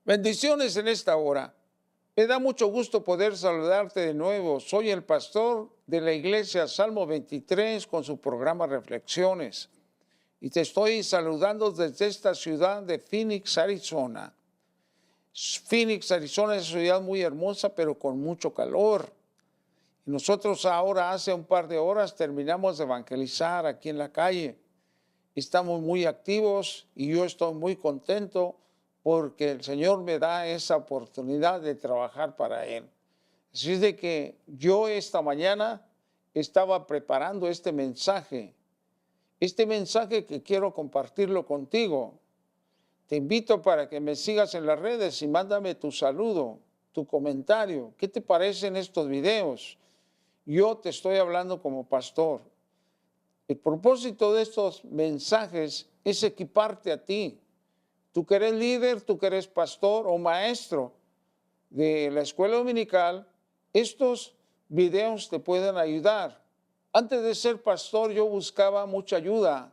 Bendiciones en esta hora. Me da mucho gusto poder saludarte de nuevo. Soy el pastor de la iglesia Salmo 23 con su programa Reflexiones. Y te estoy saludando desde esta ciudad de Phoenix, Arizona. Phoenix, Arizona es una ciudad muy hermosa, pero con mucho calor. Y nosotros ahora, hace un par de horas, terminamos de evangelizar aquí en la calle. Estamos muy activos y yo estoy muy contento porque el Señor me da esa oportunidad de trabajar para Él. Así es de que yo esta mañana estaba preparando este mensaje que quiero compartirlo contigo. Te invito para que me sigas en las redes y mándame tu saludo, tu comentario. ¿Qué te parecen estos videos? Yo te estoy hablando como pastor. El propósito de estos mensajes es equiparte a ti. Tú que eres líder, tú que eres pastor o maestro de la escuela dominical, estos videos te pueden ayudar. Antes de ser pastor, yo buscaba mucha ayuda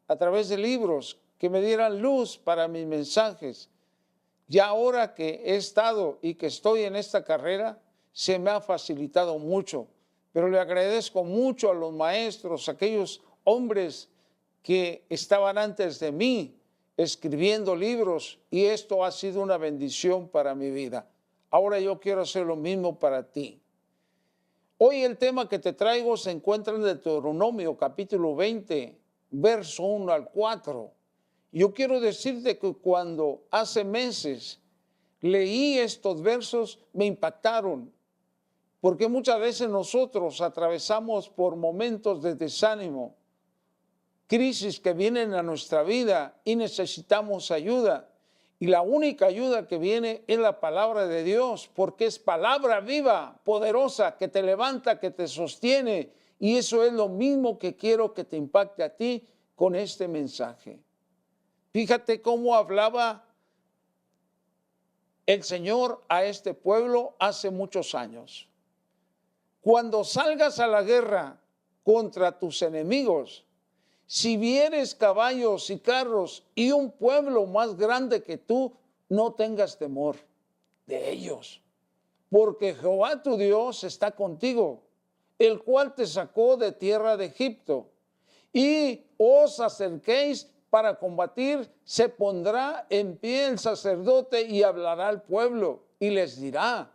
a través de libros que me dieran luz para mis mensajes. Y ahora que he estado y que estoy en esta carrera, se me ha facilitado mucho. Pero le agradezco mucho a los maestros, aquellos hombres que estaban antes de mí, escribiendo libros, y esto ha sido una bendición para mi vida. Ahora yo quiero hacer lo mismo para ti. Hoy el tema que te traigo se encuentra en Deuteronomio capítulo 20, verso 1 al 4. Yo quiero decirte que cuando hace meses leí estos versos me impactaron, porque muchas veces nosotros atravesamos por momentos de desánimo, crisis que vienen a nuestra vida y necesitamos ayuda. Y la única ayuda que viene es la palabra de Dios, porque es palabra viva, poderosa, que te levanta, que te sostiene. Y eso es lo mismo que quiero que te impacte a ti con este mensaje. Fíjate cómo hablaba el Señor a este pueblo hace muchos años. Cuando salgas a la guerra contra tus enemigos, si vieres caballos y carros y un pueblo más grande que tú, no tengas temor de ellos, porque Jehová tu Dios está contigo, el cual te sacó de tierra de Egipto. Y os acerquéis para combatir, se pondrá en pie el sacerdote y hablará al pueblo y les dirá: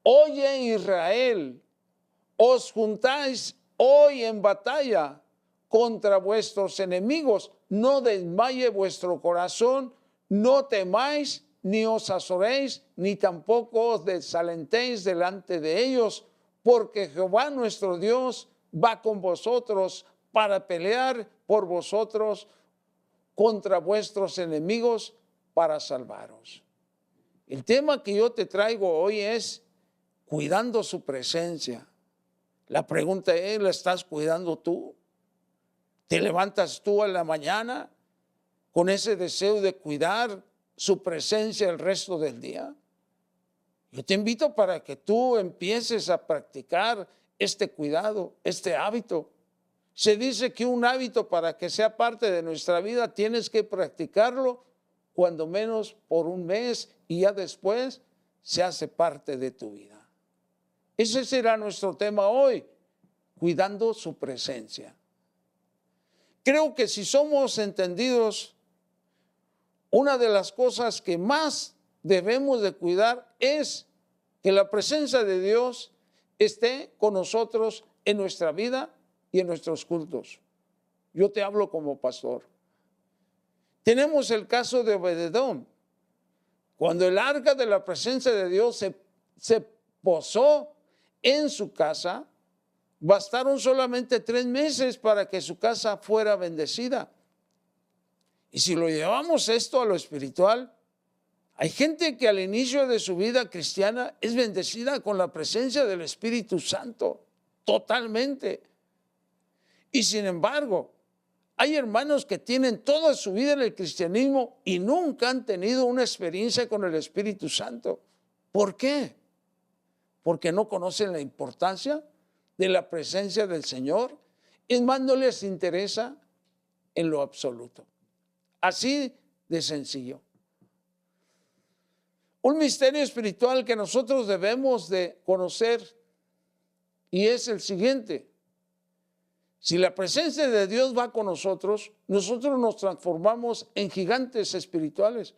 oye Israel, os juntáis hoy en batalla contra vuestros enemigos, no desmaye vuestro corazón, no temáis, ni os azoréis, ni tampoco os desalentéis delante de ellos, porque Jehová nuestro Dios va con vosotros para pelear por vosotros contra vuestros enemigos para salvaros. El tema que yo te traigo hoy es cuidando su presencia. La pregunta es, ¿la estás cuidando tú? ¿Te levantas tú a la mañana con ese deseo de cuidar su presencia el resto del día? Yo te invito para que tú empieces a practicar este cuidado, este hábito. Se dice que un hábito, para que sea parte de nuestra vida, tienes que practicarlo cuando menos por un mes, y ya después se hace parte de tu vida. Ese será nuestro tema hoy, cuidando su presencia. Creo que si somos entendidos, una de las cosas que más debemos de cuidar es que la presencia de Dios esté con nosotros en nuestra vida y en nuestros cultos. Yo te hablo como pastor. Tenemos el caso de Obed-Edom. Cuando el arca de la presencia de Dios se posó en su casa, bastaron solamente 3 meses para que su casa fuera bendecida. Y si lo llevamos esto a lo espiritual, hay gente que al inicio de su vida cristiana es bendecida con la presencia del Espíritu Santo, totalmente. Y sin embargo, hay hermanos que tienen toda su vida en el cristianismo y nunca han tenido una experiencia con el Espíritu Santo. ¿Por qué? Porque no conocen la importancia de la presencia del Señor. Es más, no les interesa en lo absoluto. Así de sencillo. Un misterio espiritual que nosotros debemos de conocer y es el siguiente. Si la presencia de Dios va con nosotros, nosotros nos transformamos en gigantes espirituales.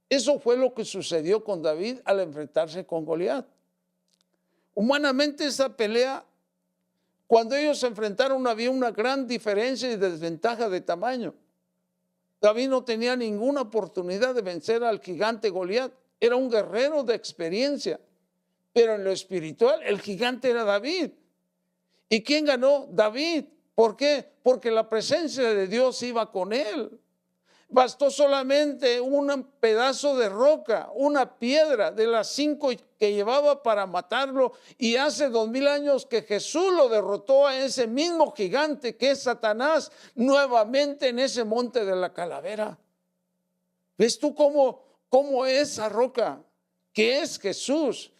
Eso fue lo que sucedió con David al enfrentarse con Goliat. Humanamente esa pelea, cuando ellos se enfrentaron, había una gran diferencia y desventaja de tamaño. David no tenía ninguna oportunidad de vencer al gigante Goliat. Era un guerrero de experiencia, pero en lo espiritual el gigante era David. ¿Y quién ganó? David. ¿Por qué? Porque la presencia de Dios iba con él. Bastó solamente un pedazo de roca, una piedra de las 5 que llevaba para matarlo. Y hace 2000 años que Jesús lo derrotó a ese mismo gigante que es Satanás nuevamente en ese monte de la calavera. ¿Ves tú cómo esa roca, que es Jesús,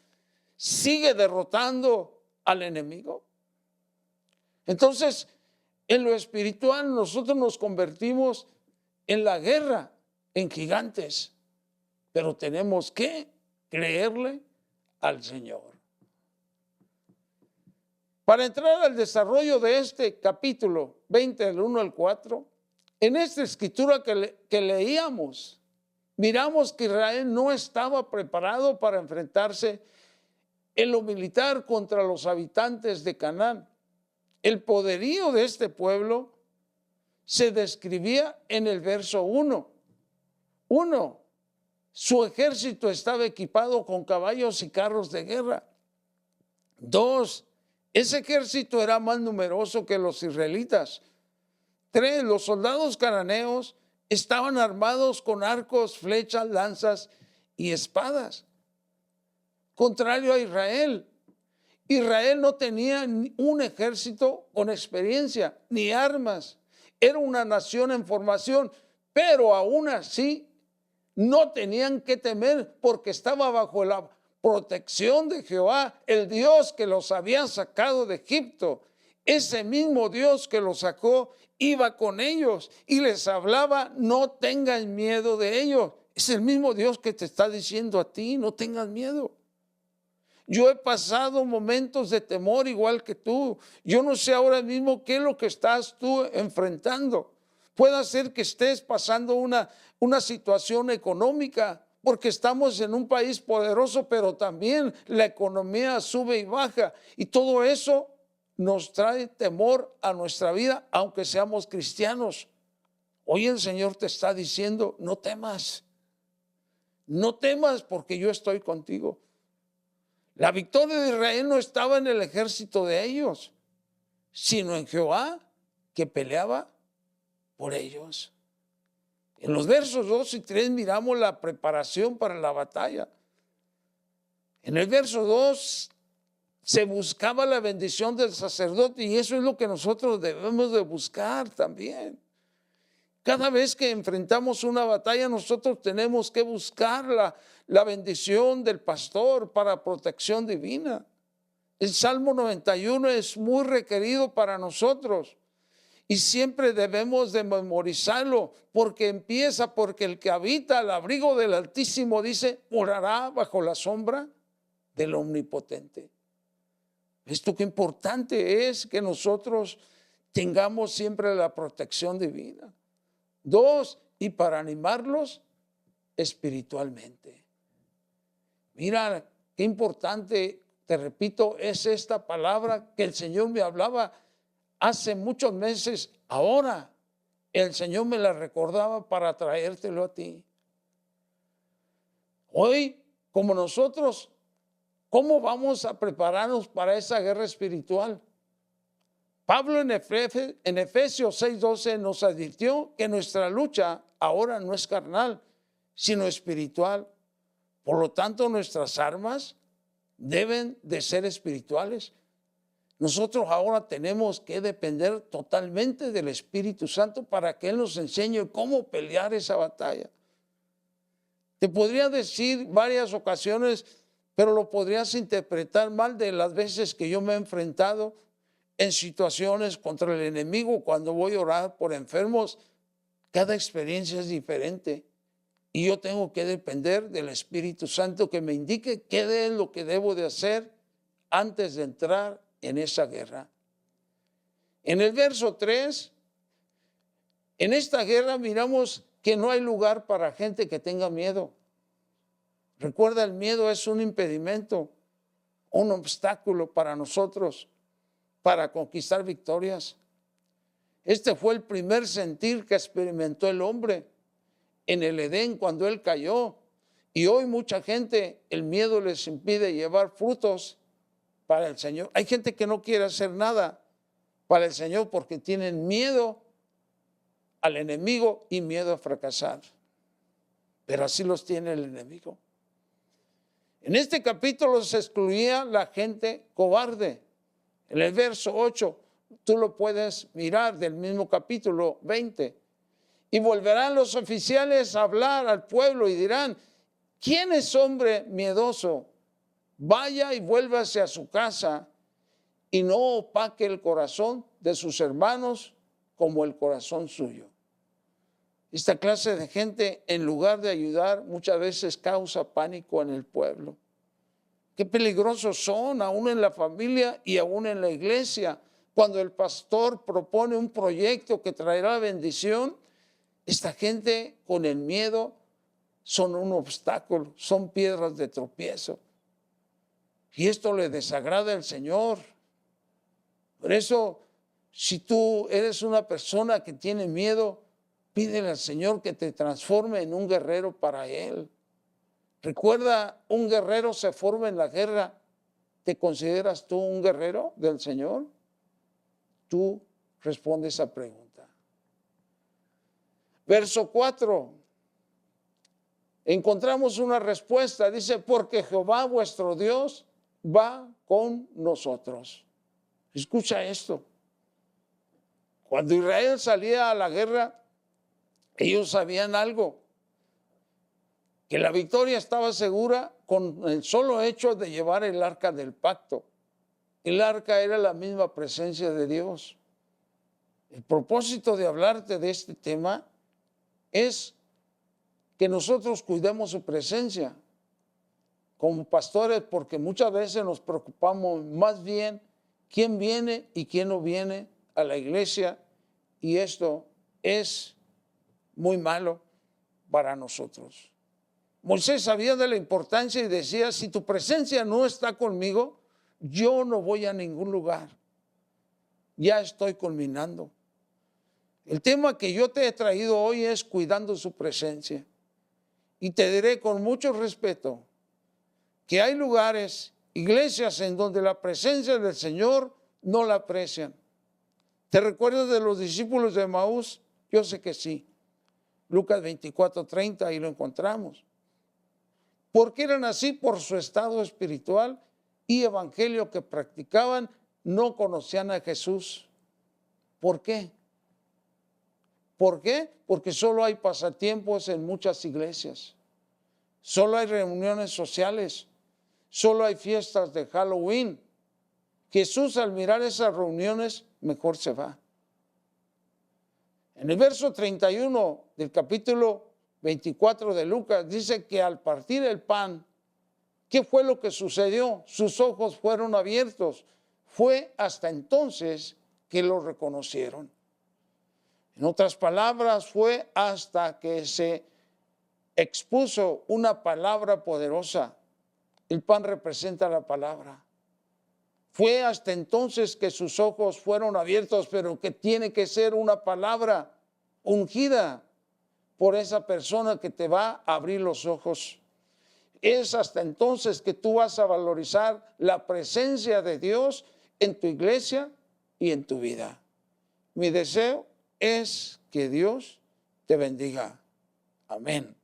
sigue derrotando al enemigo? Entonces, en lo espiritual nosotros nos convertimos en la guerra, en gigantes, pero tenemos que creerle al Señor. Para entrar al desarrollo de este capítulo 20, del 1 al 4, en esta escritura que leíamos, miramos que Israel no estaba preparado para enfrentarse en lo militar contra los habitantes de Canaán. El poderío de este pueblo se describía en el verso 1. 1. Su ejército estaba equipado con caballos y carros de guerra. 2. Ese ejército era más numeroso que los israelitas. 3. Los soldados cananeos estaban armados con arcos, flechas, lanzas y espadas. Contrario a Israel. Israel no tenía un ejército con experiencia ni armas. Era una nación en formación, pero aún así no tenían que temer porque estaba bajo la protección de Jehová, el Dios que los había sacado de Egipto. Ese mismo Dios que los sacó iba con ellos y les hablaba: no tengan miedo de ellos. Es el mismo Dios que te está diciendo a ti: no tengas miedo. Yo he pasado momentos de temor igual que tú. Yo no sé ahora mismo qué es lo que estás tú enfrentando. Puede ser que estés pasando una situación económica, porque estamos en un país poderoso, pero también la economía sube y baja. Y todo eso nos trae temor a nuestra vida, aunque seamos cristianos. Hoy el Señor te está diciendo: no temas. No temas porque yo estoy contigo. La victoria de Israel no estaba en el ejército de ellos, sino en Jehová, que peleaba por ellos. En los versos 2 y 3 miramos la preparación para la batalla. En el verso 2 se buscaba la bendición del sacerdote, y eso es lo que nosotros debemos de buscar también. Cada vez que enfrentamos una batalla, nosotros tenemos que buscar la bendición del pastor para protección divina. El Salmo 91 es muy requerido para nosotros y siempre debemos de memorizarlo, porque empieza: porque el que habita al abrigo del Altísimo, dice, morará bajo la sombra del Omnipotente. Esto qué importante es que nosotros tengamos siempre la protección divina. 2, y para animarlos espiritualmente. Mira qué importante, te repito, es esta palabra que el Señor me hablaba hace muchos meses. Ahora el Señor me la recordaba para traértelo a ti. Hoy, como nosotros, ¿cómo vamos a prepararnos para esa guerra espiritual? Pablo en Efesios 6:12 nos advirtió que nuestra lucha ahora no es carnal, sino espiritual. Por lo tanto, nuestras armas deben de ser espirituales. Nosotros ahora tenemos que depender totalmente del Espíritu Santo para que Él nos enseñe cómo pelear esa batalla. Te podría decir varias ocasiones, pero lo podrías interpretar mal, de las veces que yo me he enfrentado en situaciones contra el enemigo. Cuando voy a orar por enfermos, cada experiencia es diferente. Y yo tengo que depender del Espíritu Santo que me indique qué es lo que debo de hacer antes de entrar en esa guerra. En el verso 3, en esta guerra miramos que no hay lugar para gente que tenga miedo. Recuerda, el miedo es un impedimento, un obstáculo para nosotros, para conquistar victorias. Este fue el primer sentir que experimentó el hombre en el Edén cuando él cayó. Y hoy mucha gente, el miedo les impide llevar frutos para el Señor. Hay gente que no quiere hacer nada para el Señor porque tienen miedo al enemigo y miedo a fracasar. Pero así los tiene el enemigo. En este capítulo se excluía la gente cobarde. En el verso 8, tú lo puedes mirar del mismo capítulo 20. Y volverán los oficiales a hablar al pueblo y dirán, ¿quién es hombre miedoso? Vaya y vuélvase a su casa y no opaque el corazón de sus hermanos como el corazón suyo. Esta clase de gente, en lugar de ayudar, muchas veces causa pánico en el pueblo. Qué peligrosos son, aún en la familia y aún en la iglesia. Cuando el pastor propone un proyecto que traerá bendición, esta gente con el miedo son un obstáculo, son piedras de tropiezo. Y esto le desagrada al Señor. Por eso, si tú eres una persona que tiene miedo, pídele al Señor que te transforme en un guerrero para Él. Recuerda, un guerrero se forma en la guerra. ¿Te consideras tú un guerrero del Señor? Tú responde esa pregunta. Verso 4. Encontramos una respuesta. Dice, porque Jehová vuestro Dios va con nosotros. Escucha esto. Cuando Israel salía a la guerra, ellos sabían algo, que la victoria estaba segura con el solo hecho de llevar el arca del pacto. El arca era la misma presencia de Dios. El propósito de hablarte de este tema es que nosotros cuidemos su presencia como pastores, porque muchas veces nos preocupamos más bien quién viene y quién no viene a la iglesia, y esto es muy malo para nosotros. Moisés sabía de la importancia y decía, si tu presencia no está conmigo, yo no voy a ningún lugar. Ya estoy culminando. El tema que yo te he traído hoy es cuidando su presencia. Y te diré con mucho respeto que hay lugares, iglesias en donde la presencia del Señor no la aprecian. ¿Te recuerdas de los discípulos de Emaús? Yo sé que sí. Lucas 24:30, ahí lo encontramos. ¿Por qué eran así? Por su estado espiritual y evangelio que practicaban, no conocían a Jesús. ¿Por qué? ¿Por qué? Porque solo hay pasatiempos en muchas iglesias. Solo hay reuniones sociales. Solo hay fiestas de Halloween. Jesús, al mirar esas reuniones, mejor se va. En el verso 31 del capítulo 24 de Lucas dice que al partir el pan, ¿qué fue lo que sucedió? Sus ojos fueron abiertos. Fue hasta entonces que lo reconocieron. En otras palabras, fue hasta que se expuso una palabra poderosa. El pan representa la palabra. Fue hasta entonces que sus ojos fueron abiertos, pero que tiene que ser una palabra ungida por esa persona que te va a abrir los ojos. Es hasta entonces que tú vas a valorizar la presencia de Dios en tu iglesia y en tu vida. Mi deseo es que Dios te bendiga. Amén.